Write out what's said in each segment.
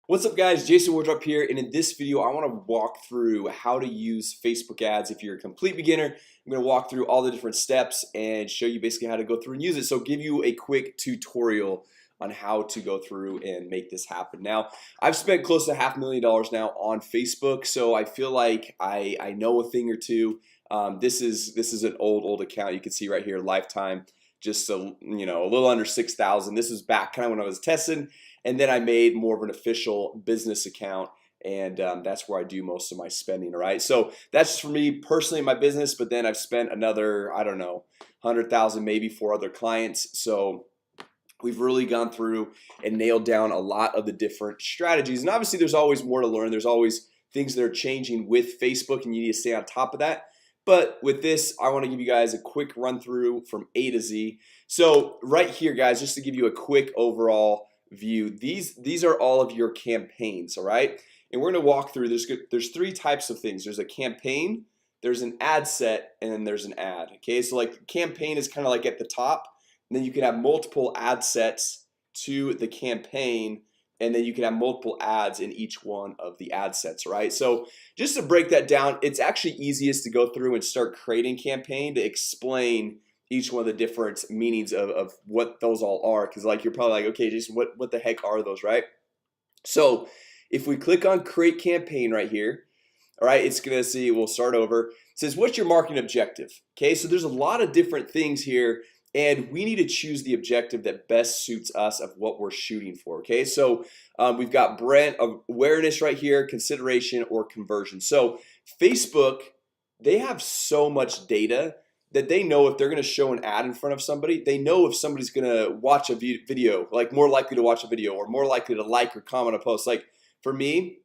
What's up guys, Jason Wardrop here, and in this video I want to walk through how to use Facebook ads. If you're a complete beginner, I'm going to walk through all the different steps and show you basically how to go through and use it. So give you a quick tutorial on how to go through and make this happen. Now I've spent close to $500,000 now on Facebook, so I feel like I know a thing or two. This is an old account. You can see right here, lifetime, just a little under 6,000. This is back kind of when I was testing, and then I made more of an official business account, and that's where I do most of my spending. All right, so that's just for me personally in my business, but then I've spent another, I don't know, 100,000 maybe for other clients. So we've really gone through and nailed down a lot of the different strategies, and obviously there's always more to learn. There's always things that are changing with Facebook, and you need to stay on top of that. But with this, I want to give you guys a quick run through from A to Z. So right here guys, just to give you a quick overall view, these are all of your campaigns. All right, and we're gonna walk through. There's three types of things. There's a campaign, there's an ad set, and then there's an ad. Okay, so like campaign is kind of like at the top, and then you can have multiple ad sets to the campaign, and then you can have multiple ads in each one of the ad sets. Right, so just to break that down, it's actually easiest to go through and start creating campaign to explain each one of the different meanings of what those all are, because like you're probably like, okay Jason, what the heck are those, right? So if we click on create campaign right here, all right, it's gonna see, we'll start over. It says what's your marketing objective? Okay, so there's a lot of different things here, and we need to choose the objective that best suits us of what we're shooting for. Okay, so we've got brand awareness right here, consideration, or conversion. So Facebook, they have so much data that they know if they're gonna show an ad in front of somebody, they know if somebody's gonna watch a video, like more likely to watch a video, or more likely to like or comment a post. Like for me,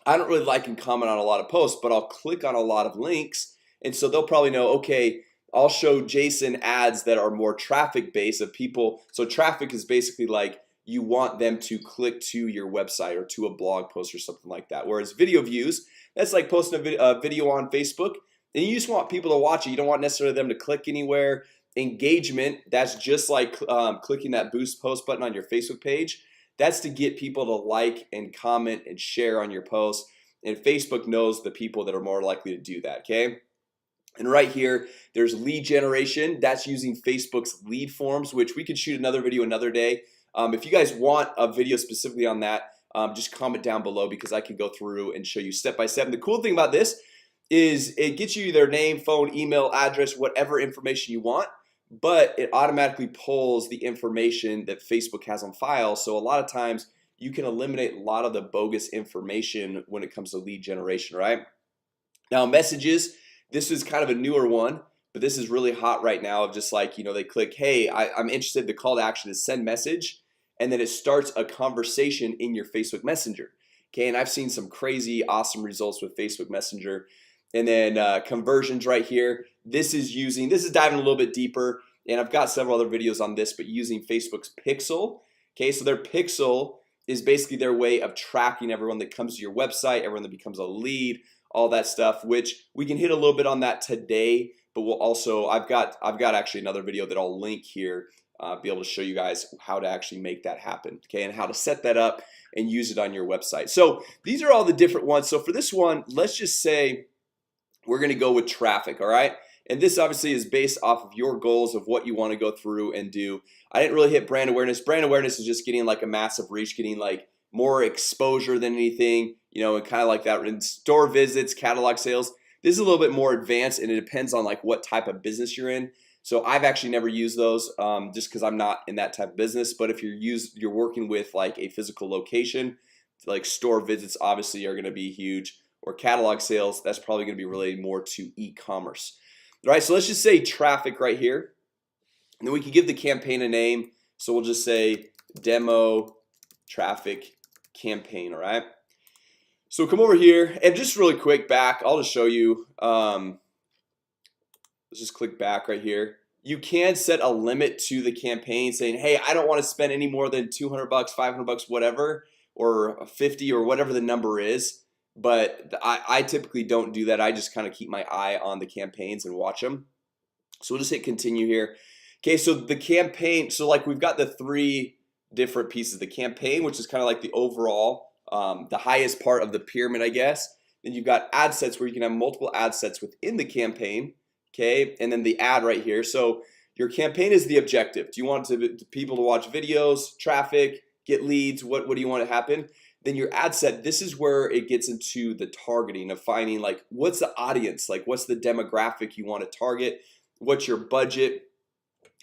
I don't really like and comment on a lot of posts, but I'll click on a lot of links, and so they'll probably know, okay, I'll show Jason ads that are more traffic based of people. So traffic is basically like you want them to click to your website or to a blog post or something like that. Whereas video views, that's like posting a video on Facebook, and you just want people to watch it. You don't want necessarily them to click anywhere. Engagement, that's just like clicking that boost post button on your Facebook page. That's to get people to like and comment and share on your posts, and Facebook knows the people that are more likely to do that. Okay, and right here there's lead generation. That's using Facebook's lead forms, which we could shoot another video another day. If you guys want a video specifically on that, just comment down below, because I can go through and show you step by step. And the cool thing about this is it gets you their name, phone, email, address, whatever information you want, but it automatically pulls the information that Facebook has on file. So a lot of times you can eliminate a lot of the bogus information when it comes to lead generation. Right now, messages, this is kind of a newer one, but this is really hot right now. Of just like, they click, hey, I'm interested. The call to action is send message, and then it starts a conversation in your Facebook Messenger. Okay, and I've seen some crazy awesome results with Facebook Messenger. And then conversions right here, this is diving a little bit deeper, and I've got several other videos on this, but using Facebook's Pixel. Okay, so their Pixel is basically their way of tracking everyone that comes to your website, everyone that becomes a lead, all that stuff, which we can hit a little bit on that today. But we'll also, I've got actually another video that I'll link here, be able to show you guys how to actually make that happen. Okay, and how to set that up and use it on your website. So these are all the different ones. So for this one, let's just say we're gonna go with traffic. All right, and this obviously is based off of your goals of what you want to go through and do. I didn't really hit brand awareness. Brand awareness is just getting like a massive reach, getting like more exposure than anything, and kind of like that. In store visits, catalog sales, this is a little bit more advanced, and it depends on like what type of business you're in. So I've actually never used those, just because I'm not in that type of business. But if you're working with like a physical location, like store visits obviously are going to be huge, or catalog sales, that's probably going to be related more to e-commerce. All right, so let's just say traffic right here, and then we can give the campaign a name. So we'll just say demo traffic campaign. All right, so come over here, and just really quick back, I'll just show you. Let's just click back right here. You can set a limit to the campaign, saying, hey, I don't want to spend any more than 200 bucks, 500 bucks, whatever, or 50, or whatever the number is. But I typically don't do that. I just kind of keep my eye on the campaigns and watch them. So we'll just hit continue here. Okay, so the campaign, so like we've got the three different pieces. The campaign, which is kind of like the overall the highest part of the pyramid, I guess. Then you've got ad sets where you can have multiple ad sets within the campaign. Okay, and then the ad right here. So your campaign is the objective. Do you want people to watch videos, traffic, get leads? What do you want to happen? Then your ad set, this is where it gets into the targeting of finding like what's the audience, like what's the demographic you want to target, what's your budget.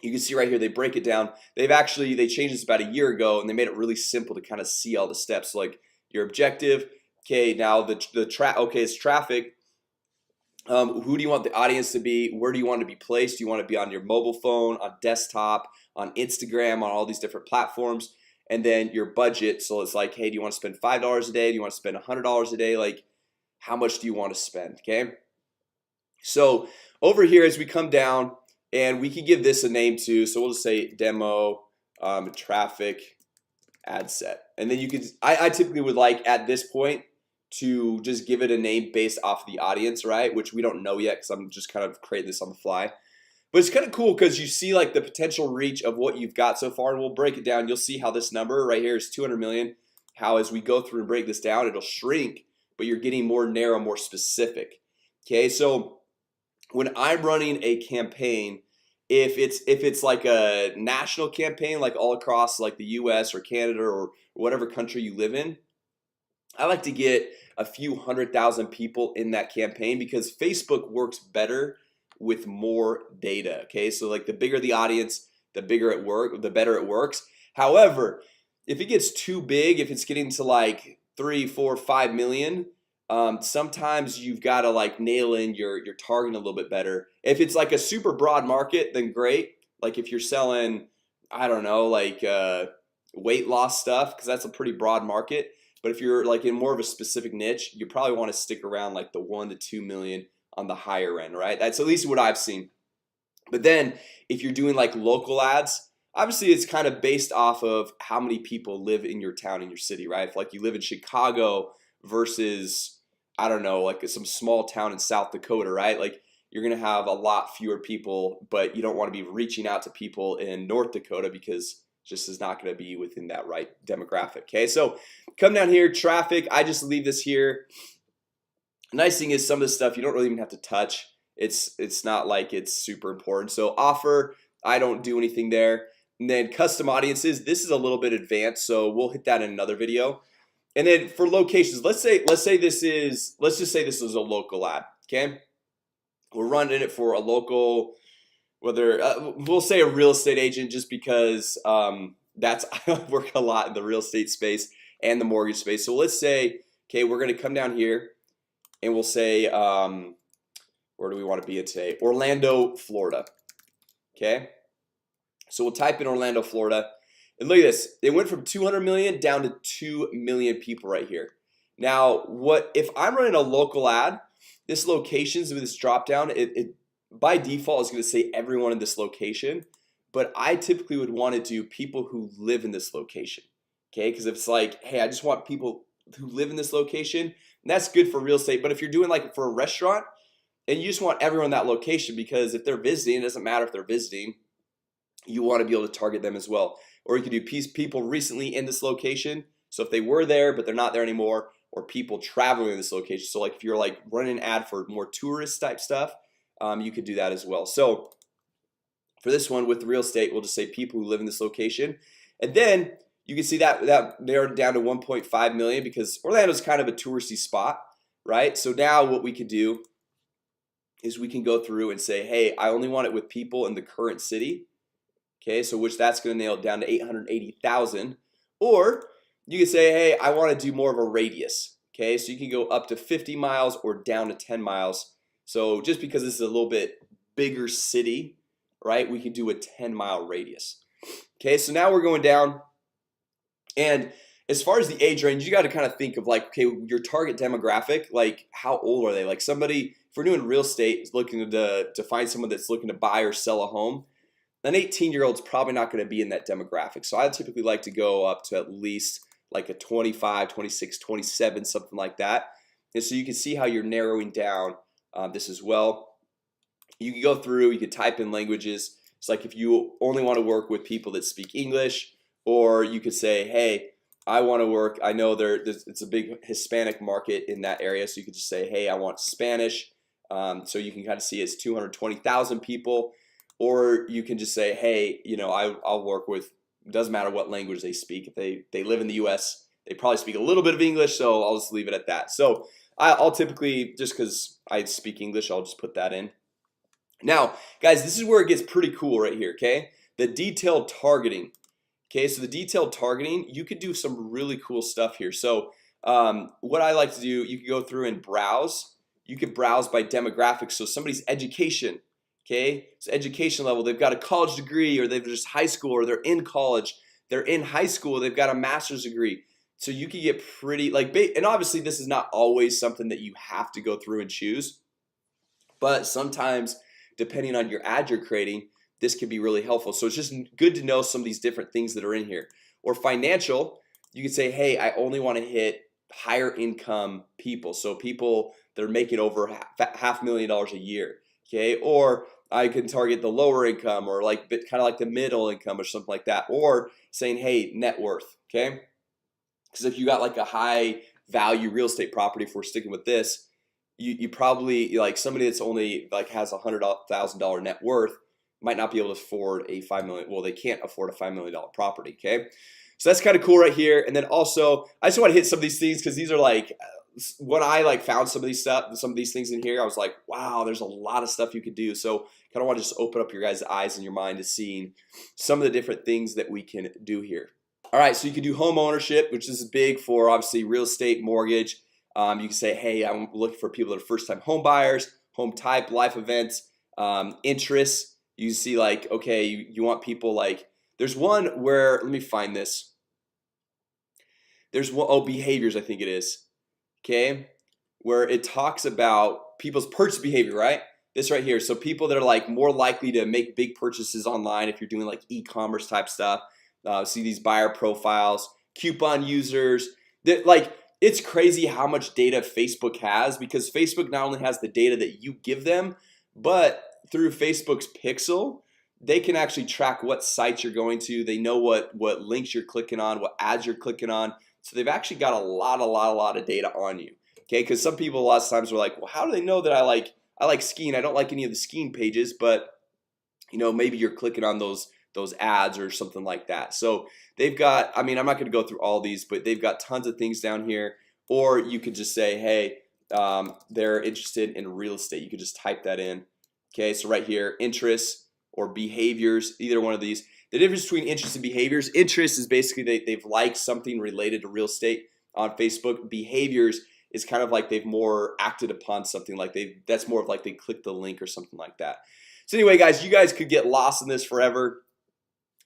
You can see right here they break it down. They changed this about a year ago, and they made it really simple to kind of see all the steps. So like your objective, okay, now it's traffic. Who do you want the audience to be? Where do you want to be placed? Do you want to be on your mobile phone, on desktop, on Instagram, on all these different platforms? And then your budget. So it's like, hey, do you want to spend $5 a day? Do you want to spend $100 a day? Like, how much do you want to spend? Okay, so over here as we come down, and we can give this a name too. So we'll just say demo traffic ad set. And then you could I typically would like at this point to just give it a name based off the audience, right? Which we don't know yet because I'm just kind of creating this on the fly. But it's kind of cool because you see like the potential reach of what you've got so far, and we'll break it down. You'll see how this number right here is 200 million. How as we go through and break this down, it'll shrink, but you're getting more narrow, more specific. Okay, so when I'm running a campaign, if it's like a national campaign, like all across like the US or Canada or whatever country you live in, I like to get a few 100,000 people in that campaign because Facebook works better with more data. Okay, so like the bigger the audience, the better it works. However, if it gets too big, if it's getting to like 3, 4, 5 million, sometimes you've got to like nail in your targeting a little bit better. If it's like a super broad market, then great. Like if you're selling, I don't know, like weight loss stuff, because that's a pretty broad market. But if you're like in more of a specific niche, you probably want to stick around like the 1 to 2 million on the higher end, right? That's at least what I've seen. But then if you're doing like local ads, obviously it's kind of based off of how many people live in your town, in your city, right? If like you live in Chicago versus, I don't know, like some small town in South Dakota, right? Like you're gonna have a lot fewer people, but you don't want to be reaching out to people in North Dakota because just is not going to be within that right demographic. Okay, so come down here, traffic. I just leave this here. Nice thing is some of the stuff you don't really even have to touch. It's not like it's super important. So offer, I don't do anything there. And then custom audiences, this is a little bit advanced, so we'll hit that in another video. And then for locations, let's just say this is a local ad. Okay, we're running it for a local, whether we'll say a real estate agent, just because that's I work a lot in the real estate space and the mortgage space. So let's say, okay, we're gonna come down here and we'll say where do we want to be in today? Orlando, Florida. Okay, so we'll type in Orlando, Florida, and look at this. It went from 200 million down to 2 million people right here. Now what if I'm running a local ad? This locations with this drop down, it by default is going to say everyone in this location, but I typically would want to do people who live in this location. Okay, because if it's like, hey, I just want people who live in this location, and that's good for real estate. But if you're doing like for a restaurant and you just want everyone in that location, because if they're visiting, it doesn't matter if they're visiting, you want to be able to target them as well. Or you could do people recently in this location, so if they were there but they're not there anymore, or people traveling in this location. So like if you're like running an ad for more tourist type stuff, you could do that as well. So for this one with real estate, we'll just say people who live in this location, and then you can see that narrowed down to 1.5 million because Orlando is kind of a touristy spot, right? So now what we can do is we can go through and say, hey, I only want it with people in the current city. Okay, so that's going to nail it down to 880,000. Or you can say, hey, I want to do more of a radius. Okay, so you can go up to 50 miles or down to 10 miles. So just because this is a little bit bigger city, right, we can do a 10-mile radius. Okay, so now we're going down, and as far as the age range, you got to kind of think of like, okay, your target demographic, like how old are they? Like somebody, if we're doing real estate, looking to find someone that's looking to buy or sell a home, an 18-year-old's probably not going to be in that demographic. So I typically like to go up to at least like a 25, 26, 27, something like that. And so you can see how you're narrowing down this as well. You can go through, you can type in languages. It's like if you only want to work with people that speak English, or you could say, hey, I want to work. I know it's a big Hispanic market in that area, so you could just say, hey, I want Spanish. So you can kind of see it's 220,000 people, or you can just say, hey, you know, I'll work with, it doesn't matter what language they speak. If they live in the US, they probably speak a little bit of English, so I'll just leave it at that. So I'll typically, just because I speak English, I'll just put that in. Now guys, this is where it gets pretty cool right here. Okay, the detailed targeting. Okay, so the detailed targeting, you could do some really cool stuff here. So what I like to do, you can go through and browse. You could browse by demographics. So somebody's education, okay, so education level, they've got a college degree, or they've just high school, or they're in college, they're in high school, they've got a master's degree. So you can get pretty like, and obviously this is not always something that you have to go through and choose, but sometimes depending on your ad you're creating, this can be really helpful. So it's just good to know some of these different things that are in here. Or financial, you can say, hey, I only want to hit higher income people, so people that are making over $500,000 a year. Okay, or I can target the lower income, or like kind of like the middle income or something like that. Or saying, hey, net worth. Okay, because if you got like a high value real estate property, if we're sticking with this, you probably, like somebody that's only like has $100,000 net worth might not be able to afford a 5 million. Well, they can't afford a $5 million property. Okay, so that's kind of cool right here. And then also I just want to hit some of these things, because these are like, when I like found some of these things in here, I was like, wow, there's a lot of stuff you could do. So kind of want to just open up your guys' eyes and your mind to seeing some of the different things that we can do here. All right, so you can do home ownership, which is big for obviously real estate, mortgage. You can say, hey, I'm looking for people that are first-time home buyers, home type, life events, interests. You see, like, okay, you want people like, there's one where, let me find this. There's one, oh, behaviors, I think it is. Okay, where it talks about people's purchase behavior, right? This right here. So people that are like more likely to make big purchases online, if you're doing like e-commerce type stuff. See these buyer profiles, coupon users, that like, it's crazy how much data Facebook has, because Facebook not only has the data that you give them, but through Facebook's pixel, they can actually track what sites you're going to. They know what links you're clicking on, what ads you're clicking on. So they've actually got a lot of data on you. Okay, because some people a lot of times are like, well, how do they know that I like skiing? I don't like any of the skiing pages, but you know, maybe you're clicking on those ads or something like that. So they've got, I mean, I'm not going to go through all these, but they've got tons of things down here. Or you could just say, hey, they're interested in real estate. You could just type that in. Okay, so right here, interests or behaviors, either one of these. The difference between interests and behaviors: interest is basically they've liked something related to real estate on Facebook. Behaviors is kind of like they've more acted upon something, like that's more of like they clicked the link or something like that. So anyway, guys, you guys could get lost in this forever.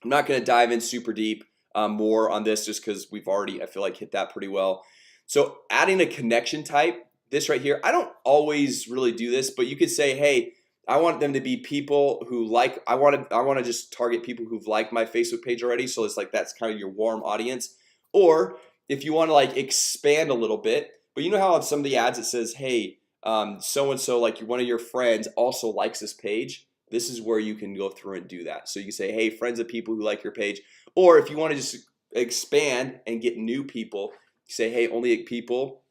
I'm not going to dive in super deep more on this, just because we've already, I feel like, hit that pretty well. So adding a connection type, this right here, I don't always really do this, but you could say, hey, I want them to be people who like, I want to just target people who've liked my Facebook page already. So it's like, that's kind of your warm audience. Or if you want to like expand a little bit, but you know how on some of the ads it says, hey, so-and-so, like one of your friends also likes this page. This is where you can go through and do that. So you can say, hey, friends of people who like your page. Or if you want to just expand and get new people, say, hey, only people,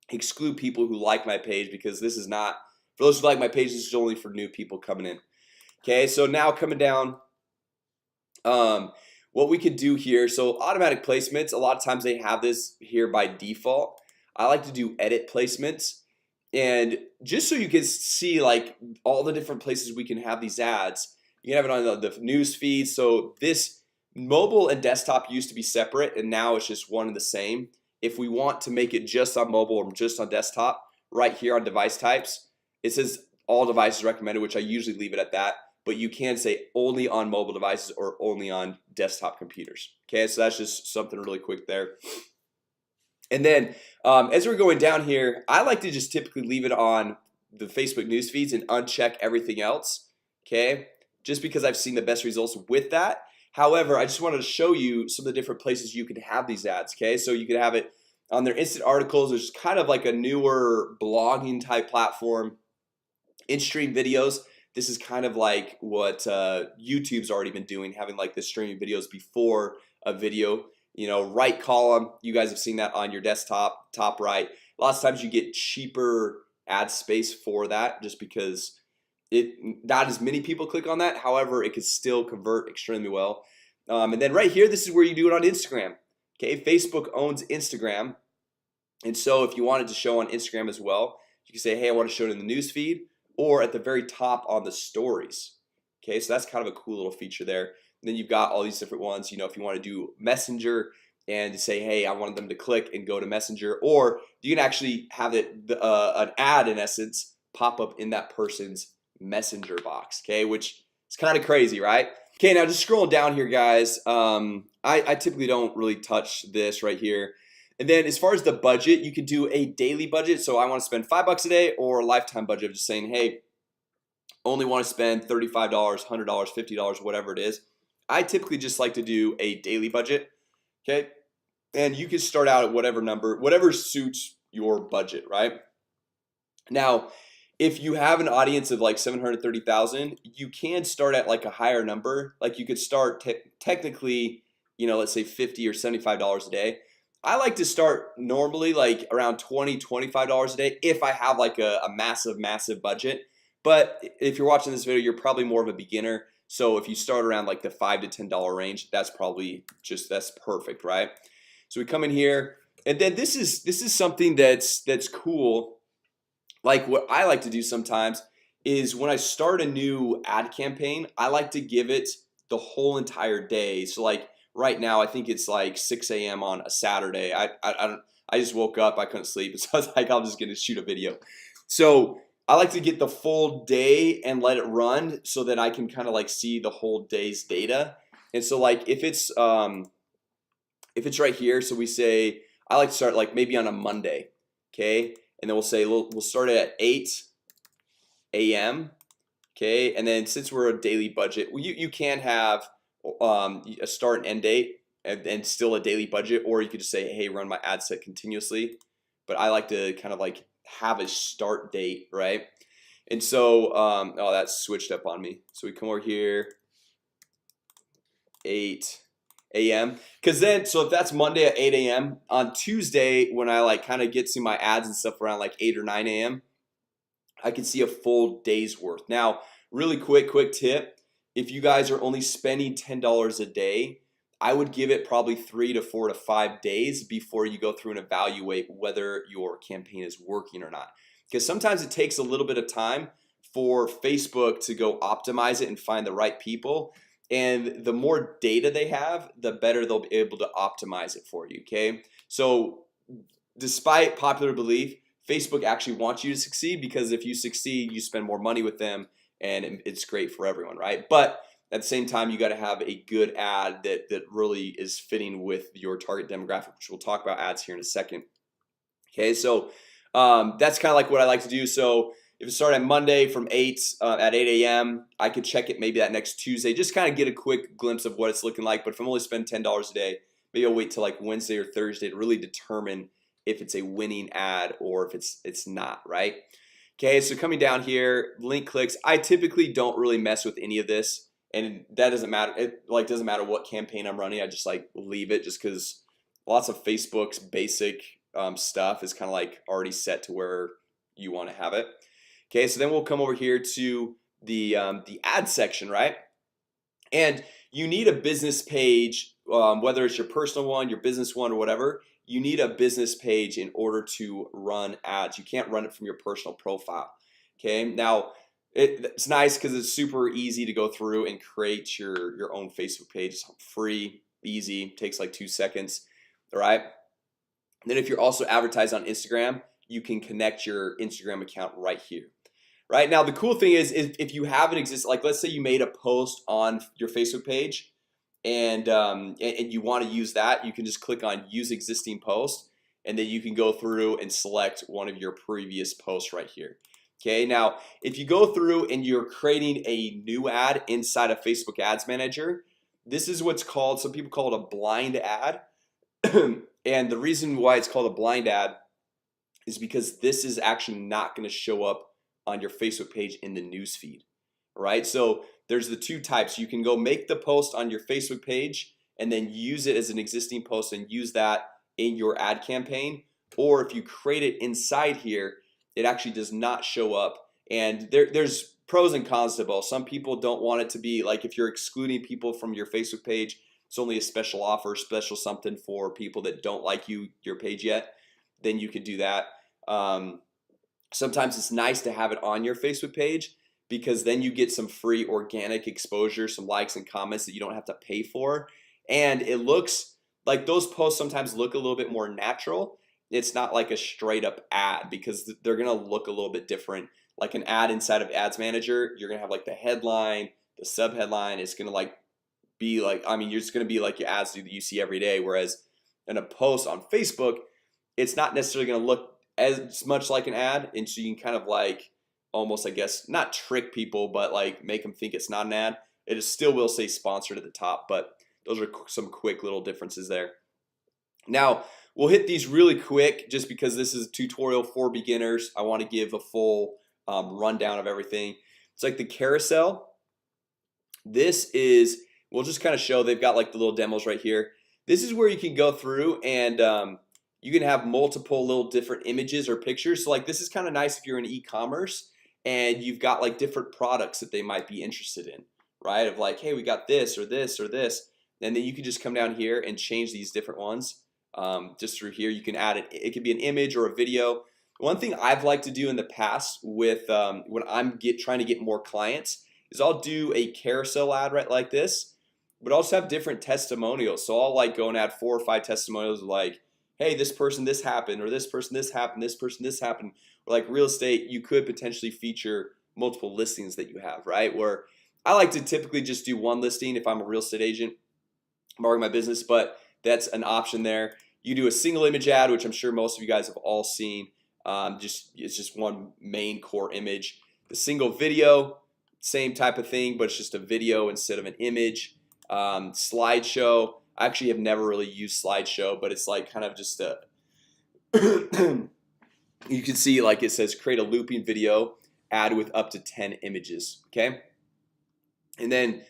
exclude people who like my page, because this is not for those who like my page. This is only for new people coming in. Okay, so now coming down, what we could do here, so automatic placements, a lot of times they have this here by default. I like to do edit placements, and just so you can see like all the different places we can have these ads. You can have it on the news feed. So this mobile and desktop used to be separate, and now it's just one and the same. If we want to make it just on mobile or just on desktop, right here on device types, it says all devices recommended, which I usually leave it at that, but you can say only on mobile devices or only on desktop computers. Okay, so that's just something really quick there. And then as we're going down here, I like to just typically leave it on the Facebook news feeds and uncheck everything else. Okay, just because I've seen the best results with that. However, I just wanted to show you some of the different places you can have these ads. Okay, so you can have it on their instant articles, which is kind of like a newer blogging type platform. In-stream videos, this is kind of like what YouTube's already been doing, having like the streaming videos before a video. right column. You guys have seen that on your desktop, top right. Lots of times you get cheaper ad space for that, just because not as many people click on that. However, it could still convert extremely well. And then right here, this is where you do it on Instagram. Okay, Facebook owns Instagram, and so if you wanted to show on Instagram as well, you can say, hey, I want to show it in the news feed or at the very top on the stories. Okay, so that's kind of a cool little feature there. And then you've got all these different ones. If you want to do Messenger and say, hey, I wanted them to click and go to Messenger, or you can actually have it an ad in essence pop up in that person's Messenger box. Okay, which is kind of crazy, right? Okay, now just scrolling down here, guys. I typically don't really touch this right here. And then as far as the budget, you can do a daily budget. So I want to spend $5 a day, or a lifetime budget of just saying, hey, only want to spend $35, $100, $50, whatever it is. I typically just like to do a daily budget. Okay, and you can start out at whatever number, whatever suits your budget, right? Now, if you have an audience of like 730,000, you can start at like a higher number. Like you could start technically, let's say $50 or $75 a day. I like to start normally like around $20, $25 a day if I have like a massive budget. But if you're watching this video, you're probably more of a beginner. So if you start around like the $5 to $10 range, that's probably that's perfect, right? So we come in here, and then this is something that's cool. Like what I like to do sometimes is when I start a new ad campaign, I like to give it the whole entire day. So like right now, I think it's like 6 a.m. on a Saturday. I just woke up, I couldn't sleep, so I was like, I'm just gonna shoot a video. So I like to get the full day and let it run so that I can kind of like see the whole day's data. And so like if it's right here, so we say I like to start like maybe on a Monday, okay, and then we'll say we'll start at 8 a.m. Okay, and then since we're a daily budget, well, you can have a start and end date and still a daily budget, or you could just say, hey, run my ad set continuously. But I like to kind of like have a start date, right? And so oh, that's switched up on me. So we come over here 8 a.m. because then so if that's Monday at 8 a.m. on Tuesday, when I like kind of get to my ads and stuff around like 8 or 9 a.m. I can see a full day's worth. Now really quick tip, if you guys are only spending $10 a day, I would give it probably 3 to 4 to 5 days before you go through and evaluate whether your campaign is working or not, because sometimes it takes a little bit of time for Facebook to go optimize it and find the right people, and the more data they have, the better they'll be able to optimize it for you. Okay, so despite popular belief, Facebook actually wants you to succeed, because if you succeed, you spend more money with them and it's great for everyone, right? But at the same time, you got to have a good ad that really is fitting with your target demographic, which we'll talk about ads here in a second. Okay, so that's kind of like what I like to do. So if it started at Monday from 8 at 8 a.m. I could check it maybe that next Tuesday, just kind of get a quick glimpse of what it's looking like. But if I'm only spending $10 a day, maybe I'll wait till like Wednesday or Thursday to really determine if it's a winning ad or if it's not, right? Okay, so coming down here, link clicks, I typically don't really mess with any of this, and that doesn't matter. It like doesn't matter what campaign I'm running. I just like leave it, just because lots of Facebook's basic stuff is kind of like already set to where you want to have it. Okay, so then we'll come over here to the ad section, right? And you need a business page, whether it's your personal one, your business one, or whatever. You need a business page in order to run ads. You can't run it from your personal profile. Okay, now it's nice because it's super easy to go through and create your own Facebook page. It's free, easy, takes like 2 seconds. All right. Then if you're also advertised on Instagram, you can connect your Instagram account right here. Right now, the cool thing is if you have an existing, like let's say you made a post on your Facebook page, and you want to use that, you can just click on use existing post, and then you can go through and select one of your previous posts right here. Okay, now if you go through and you're creating a new ad inside of Facebook Ads Manager, this is what's called, some people call it a blind ad. And the reason why it's called a blind ad is because this is actually not going to show up on your Facebook page in the newsfeed. Right, so there's the two types. You can go make the post on your Facebook page and then use it as an existing post and use that in your ad campaign. Or if you create it inside here, it actually does not show up. And there's pros and cons to both. Some people don't want it to be like, if you're excluding people from your Facebook page, it's only a special offer, special something for people that don't like your page yet, then you could do that. Sometimes it's nice to have it on your Facebook page, because then you get some free organic exposure, some likes and comments that you don't have to pay for. And it looks like those posts sometimes look a little bit more natural. It's not like a straight up ad, because they're gonna look a little bit different. Like an ad inside of Ads Manager, you're gonna have like the headline, the sub headline. It's gonna like be like, I mean, you're just gonna be like your ads that you see every day. Whereas in a post on Facebook, it's not necessarily gonna look as much like an ad, and so you can kind of like almost, I guess, not trick people, but like make them think it's not an ad. It still will say sponsored at the top, but those are some quick little differences there. Now we'll hit these really quick, just because this is a tutorial for beginners. I want to give a full rundown of everything. It's like the carousel. This is, we'll just kind of show, they've got like the little demos right here. This is where you can go through and you can have multiple little different images or pictures. So like this is kind of nice if you're in e-commerce and you've got like different products that they might be interested in, right? Of like, hey, we got this or this or this, and then you can just come down here and change these different ones. Just through here, you can add it. It could be an image or a video. One thing I've liked to do in the past with when I'm trying to get more clients is I'll do a carousel ad right like this, but also have different testimonials. So I'll like go and add 4 or 5 testimonials like, hey, this person this happened, or this person this happened, this person this happened. Or like real estate, you could potentially feature multiple listings that you have, right? Where I like to typically just do one listing if I'm a real estate agent marketing my business, but that's an option there. You do a single image ad, which I'm sure most of you guys have all seen. It's just one main core image. The single video, same type of thing, but it's just a video instead of an image. Slideshow, I actually have never really used slideshow, but it's like kind of just a you can see like it says create a looping video ad with up to 10 images. Okay, and then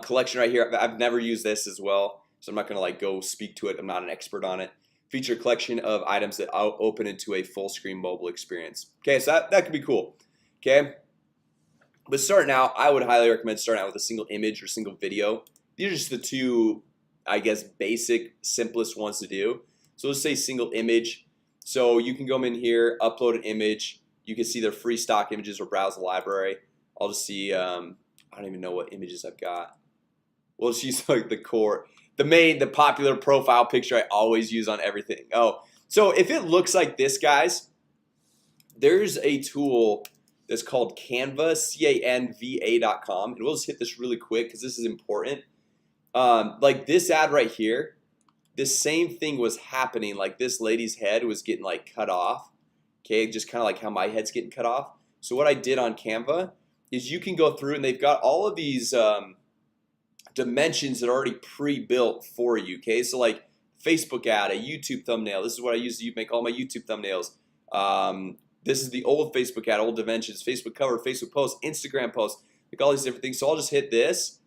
collection right here. I've never used this as well, so I'm not gonna like go speak to it. I'm not an expert on it. Feature collection of items that open into a full screen mobile experience. Okay, so that could be cool. Okay, but starting out, I would highly recommend starting out with a single image or single video. These are just the two, I guess, basic simplest ones to do. So let's say single image. So you can go in here, upload an image. You can see their free stock images or browse the library. I'll just see, I don't even know what images I've got. We'll just use like the core, the popular profile picture I always use on everything. Oh, so if it looks like this, guys, there's a tool that's called Canva, canva.com, and we'll just hit this really quick because this is important. Like this ad right here, this same thing was happening. Like this lady's head was getting like cut off. Okay, just kind of like how my head's getting cut off. So what I did on Canva is you can go through and they've got all of these dimensions that are already pre-built for you. Okay, so like Facebook ad, a YouTube thumbnail. This is what I use to make all my YouTube thumbnails. This is the old Facebook ad, old dimensions, Facebook cover, Facebook post, Instagram post, like all these different things. So I'll just hit this,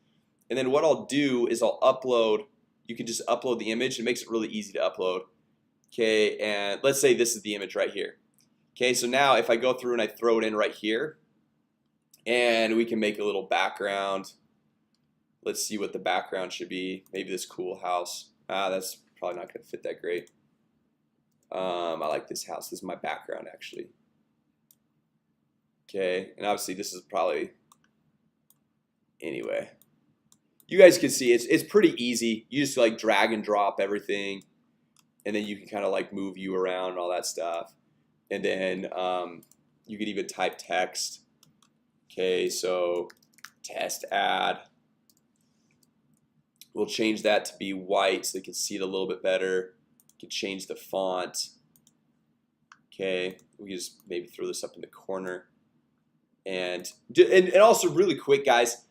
and then what I'll do is I'll upload. You can just upload the image. It makes it really easy to upload. Okay, and let's say this is the image right here. Okay, so now if I go through and I throw it in right here, and we can make a little background. Let's see what the background should be. Maybe this cool house. That's probably not gonna fit that great. I like this house. This is my background actually. Okay, and obviously this is probably, anyway, you guys can see it's pretty easy. You just like drag and drop everything, and then you can kind of like move you around and all that stuff. And then you could even type text. Okay, so test ad. We'll change that to be white so they can see it a little bit better. You can change the font. Okay, we can just maybe throw this up in the corner. And also really quick, guys,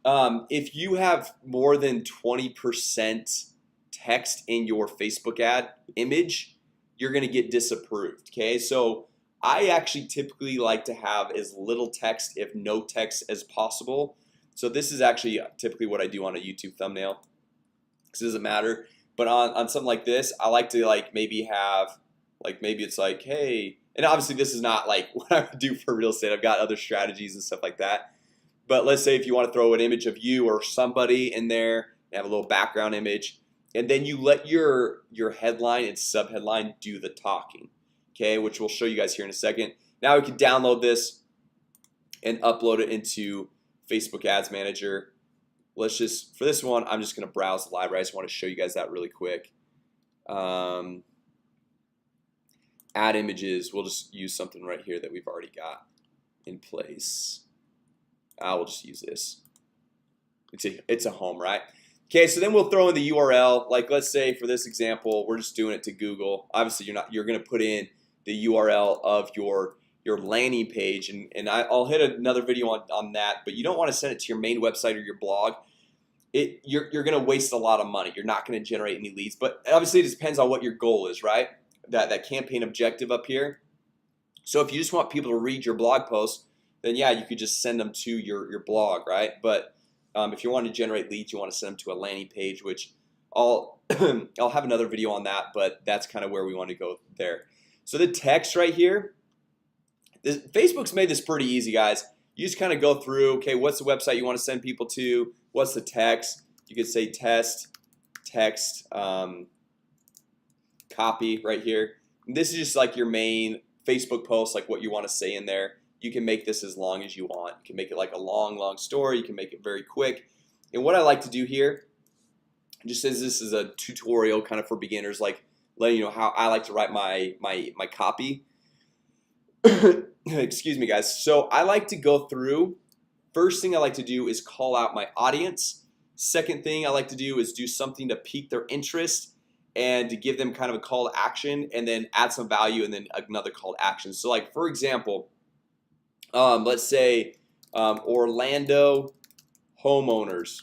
if you have more than 20% text in your Facebook ad image, you're gonna get disapproved. Okay, so I actually typically like to have as little text, if no text, as possible. So this is actually typically what I do on a YouTube thumbnail. because it doesn't matter. But on something like this, I like to like maybe have like maybe it's like, hey, and obviously this is not like what I would do for real estate. I've got other strategies and stuff like that. But let's say if you want to throw an image of you or somebody in there, and have a little background image, and then you let your headline and subheadline do the talking, okay, which we'll show you guys here in a second. Now we can download this and upload it into Facebook Ads Manager. Let's just, for this one, I'm just gonna browse the library. I just want to show you guys that really quick. Add images, we'll just use something right here that we've already got in place. I will just use this. It's a home, right? Okay, so then we'll throw in the URL. Like let's say for this example, we're just doing it to Google. Obviously you're gonna put in the URL of your landing page, and I'll hit another video on that, but you don't want to send it to your main website or your blog. You're gonna waste a lot of money. You're not gonna generate any leads, but obviously it depends on what your goal is, right? That campaign objective up here. So if you just want people to read your blog post, then yeah, you could just send them to your blog, right? But if you want to generate leads, you want to send them to a landing page, which I'll have another video on that, but that's kind of where we want to go there. So the text right here, Facebook's made this pretty easy, guys. You just kind of go through, okay, what's the website you want to send people to? What's the text? You could say text copy right here. And this is just like your main Facebook post, like what you want to say in there. You can make this as long as you want. You can make it like a long story. You can make it very quick. And what I like to do here, just as this is a tutorial kind of for beginners, like letting you know how I like to write my copy. Excuse me, guys. So I like to go through. First thing I like to do is call out my audience. Second thing I like to do is do something to pique their interest and to give them kind of a call to action, and then add some value, and then another call to action. So like for example, let's say Orlando homeowners.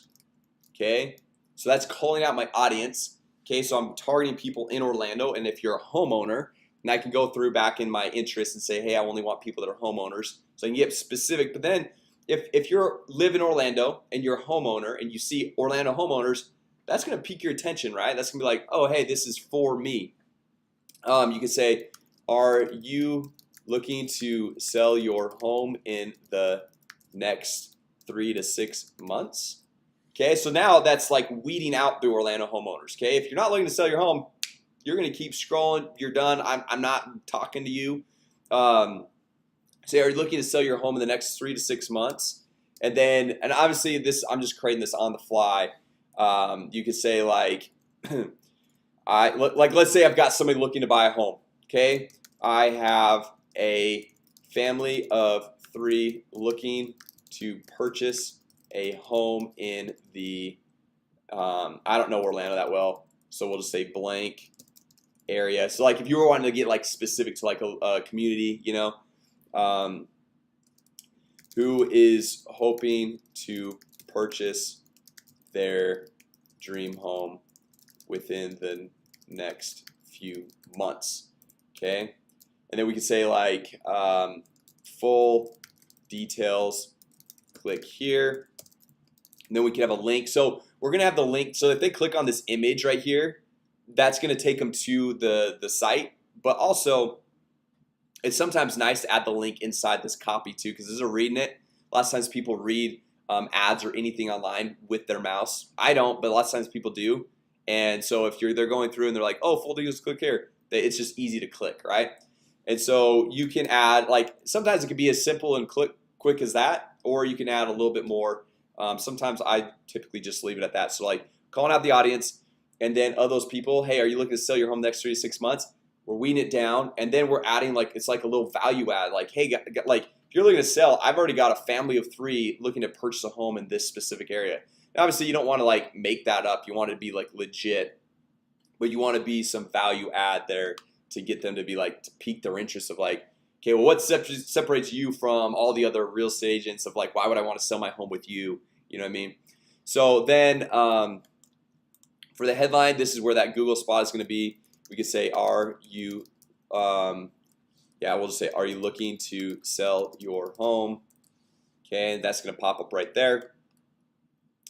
Okay, so that's calling out my audience. Okay, so I'm targeting people in Orlando, and if you're a homeowner, and I can go through back in my interests and say, hey, I only want people that are homeowners, so I can get specific. But then if you live in Orlando and you're a homeowner and you see Orlando homeowners, that's gonna pique your attention, right? That's gonna be like, oh, hey, this is for me. You can say, are you looking to sell your home in the next 3 to 6 months? Okay, so now that's like weeding out the Orlando homeowners. Okay, if you're not looking to sell your home, you're gonna keep scrolling. You're done. I'm not talking to you. Say, are you looking to sell your home in the next 3 to 6 months? And then, and obviously this, I'm just creating this on the fly. You could say like, let's say I've got somebody looking to buy a home. Okay, I have a family of 3 looking to purchase a home in the I don't know Orlando that well, so we'll just say blank area. So like if you were wanting to get like specific to like a community, you know, who is hoping to purchase their dream home within the next few months. Okay, and then we could say like full details, click here, and then we can have a link. So we're gonna have the link, so if they click on this image right here, that's gonna take them to the site. But also it's sometimes nice to add the link inside this copy too, because as they're reading it, lots of times people read ads or anything online with their mouse. I don't, but lots of times people do. And so if they're going through and they're like, oh, full details, click here, it's just easy to click, right? And so you can add, like, sometimes it can be as simple and quick as that, or you can add a little bit more. Sometimes I typically just leave it at that. So like calling out the audience, and then of those people, hey, are you looking to sell your home next 3 to 6 months? We're weeding it down, and then we're adding like, it's like a little value add, like, hey, like if you're looking to sell, I've already got a family of 3 looking to purchase a home in this specific area. Now, obviously you don't want to like make that up. You want it to be like legit, but you want to be some value add there to get them to be like, to pique their interest of like, okay, well, what separates you from all the other real estate agents of like, why would I want to sell my home with you? You know what I mean? So then for the headline, this is where that Google spot is going to be. We could say, are you yeah, we'll just say, are you looking to sell your home? Okay, and that's going to pop up right there.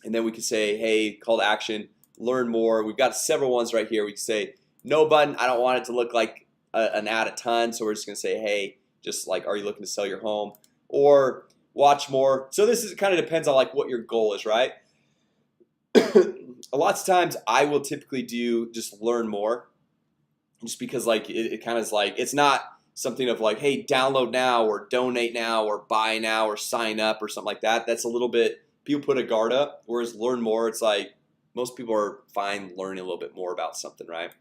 And then we could say, hey, call to action, learn more. We've got several ones right here. We can say no button. I don't want it to look like an ad a ton, so we're just gonna say, hey, just like, are you looking to sell your home, or watch more. So this is kind of depends on like what your goal is, right? A lot of times I will typically do just learn more, just because like it kind of is like, it's not something of like, hey, download now or donate now or buy now or sign up or something like that. That's a little bit, people put a guard up, whereas learn more, it's like most people are fine learning a little bit more about something, right?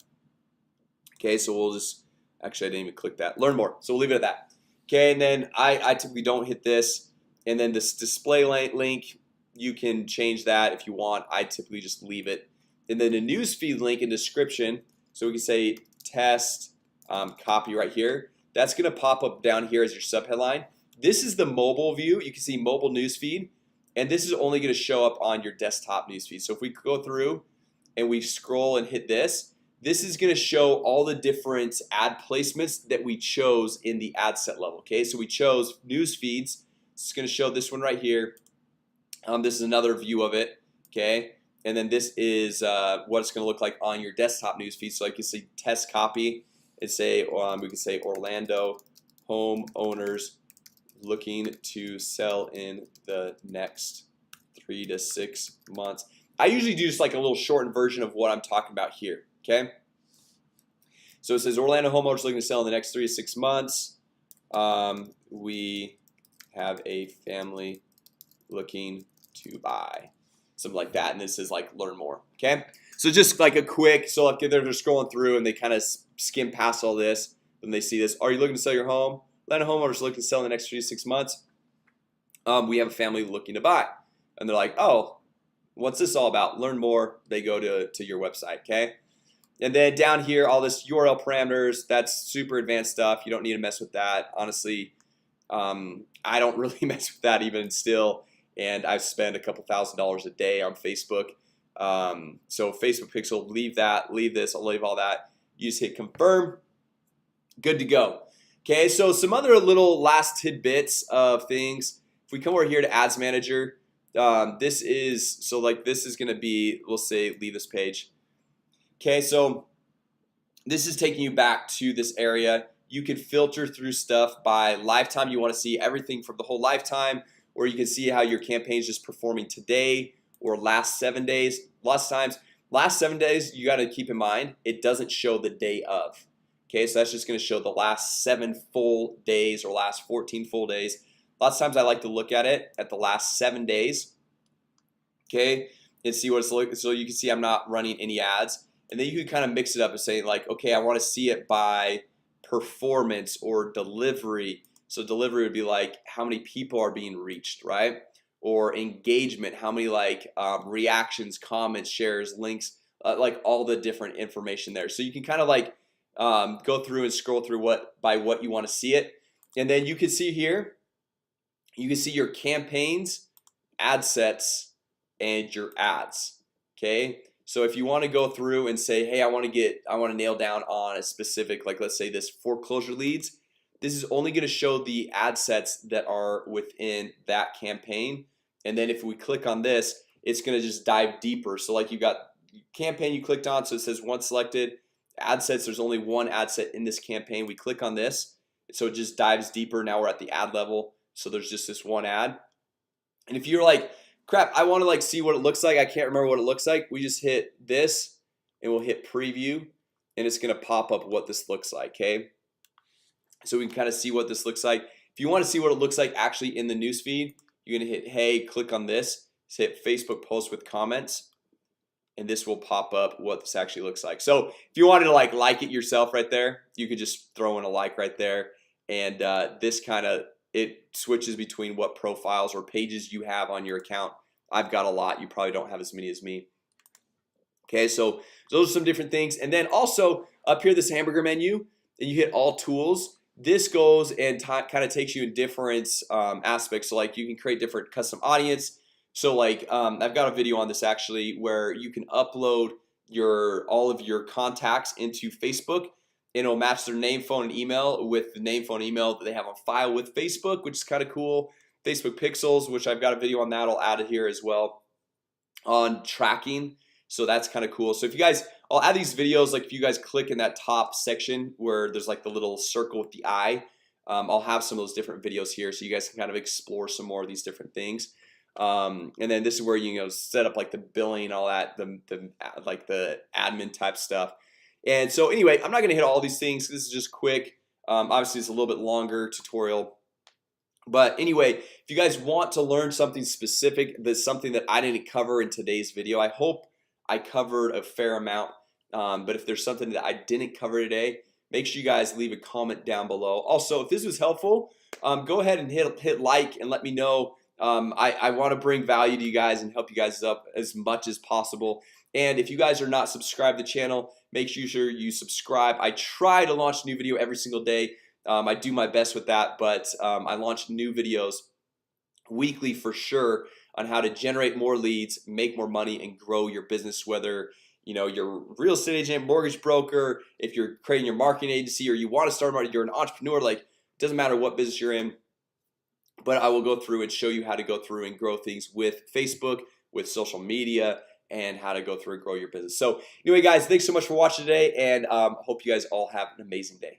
Okay, so we'll just, actually I didn't even click that, learn more, so we'll leave it at that. Okay, and then I typically don't hit this, and then this display link, you can change that if you want. I typically just leave it. And then the newsfeed link and description, so we can say test copy right here. That's gonna pop up down here as your subheadline. This is the mobile view. You can see mobile newsfeed, and this is only gonna show up on your desktop newsfeed. So if we go through and we scroll and hit this, this is gonna show all the different ad placements that we chose in the ad set level. Okay, so we chose news feeds. It's gonna show this one right here. This is another view of it. Okay, and then this is what it's gonna look like on your desktop news feed. So I can see test copy and say we can say Orlando homeowners looking to sell in the next 3 to 6 months. I usually do just like a little shortened version of what I'm talking about here. Okay, so it says Orlando homeowners looking to sell in the next 3 to 6 months. We have a family looking to buy, something like that, and this is like learn more. Okay, so just like a quick, so like they're just scrolling through and they kind of skim past all this, and they see this. Are you looking to sell your home? Orlando homeowners looking to sell in the next 3 to 6 months. We have a family looking to buy, and they're like, oh, what's this all about? Learn more. They go to your website. Okay, and then down here, all this URL parameters, that's super advanced stuff. You don't need to mess with that. Honestly, I don't really mess with that even still, and I've spent a couple $1,000s a day on Facebook. So Facebook Pixel, leave that, leave this, I'll leave all that. You just hit confirm, good to go. Okay, so some other little last tidbits of things. If we come over here to Ads Manager, this is, so like this is gonna be, we'll say leave this page. Okay, so this is taking you back to this area. You can filter through stuff by lifetime. You want to see everything from the whole lifetime, or you can see how your campaign is just performing today or last 7 days. Lots of times, last 7 days, you got to keep in mind it doesn't show the day of. Okay, so that's just going to show the last 7 full days or last 14 full days. Lots of times I like to look at it at the last 7 days. Okay, and see what it's like. So you can see I'm not running any ads. And then you can kind of mix it up and say like, okay, I want to see it by performance or delivery. So delivery would be like how many people are being reached, right? Or engagement, how many like reactions, comments, shares, links, like all the different information there. So you can kind of like go through and scroll through what you want to see it. And then you can see here, you can see your campaigns, ad sets, and your ads. Okay, so if you want to go through and say, hey, I want to nail down on a specific, like let's say this foreclosure leads, this is only going to show the ad sets that are within that campaign. And then if we click on this, it's going to just dive deeper. So like you got campaign you clicked on, so it says one selected, ad sets, there's only one ad set in this campaign. We click on this, so it just dives deeper. Now we're at the ad level, so there's just this one ad. And if you're like, crap, I want to like see what it looks like, I can't remember what it looks like, we just hit this and we'll hit preview, and it's gonna pop up what this looks like. Okay, so we can kind of see what this looks like. If you want to see what it looks like actually in the newsfeed, you're gonna hit hey, click on this, hit Facebook post with comments, and this will pop up what this actually looks like. So if you wanted to like it yourself right there, you could just throw in a like right there, and this kind of, it switches between what profiles or pages you have on your account. I've got a lot, you probably don't have as many as me. Okay, so those are some different things. And then also up here, this hamburger menu, and you hit all tools. This goes and kind of takes you in different aspects. So like you can create different custom audience. So like I've got a video on this actually where you can upload all of your contacts into Facebook, and it'll match their name, phone, and email with the name, phone, and email that they have on file with Facebook, which is kind of cool. Facebook Pixels, which I've got a video on that, I'll add it here as well. On tracking, So that's kind of cool. So if you guys, I'll add these videos, like if you guys click in that top section where there's like the little circle with the eye, I'll have some of those different videos here so you guys can kind of explore some more of these different things. And then this is where you set up like the billing, all that, like the admin type stuff. And so anyway, I'm not gonna hit all these things. This is just quick. Obviously it's a little bit longer tutorial, but anyway, if you guys want to learn something specific, that's something that I didn't cover in today's video, I hope I covered a fair amount. But if there's something that I didn't cover today, make sure you guys leave a comment down below. Also, if this was helpful, go ahead and hit like and let me know. I want to bring value to you guys and help you guys up as much as possible. And if you guys are not subscribed to the channel, make sure you subscribe. I try to launch a new video every single day. I do my best with that, but I launch new videos weekly for sure on how to generate more leads, make more money, and grow your business. Whether you're a real estate agent, mortgage broker, if you're creating your marketing agency, or you want to start marketing, you're an entrepreneur, like, it doesn't matter what business you're in. But I will go through and show you how to go through and grow things with Facebook, with social media, and how to go through and grow your business. So anyway, guys, thanks so much for watching today, and hope you guys all have an amazing day.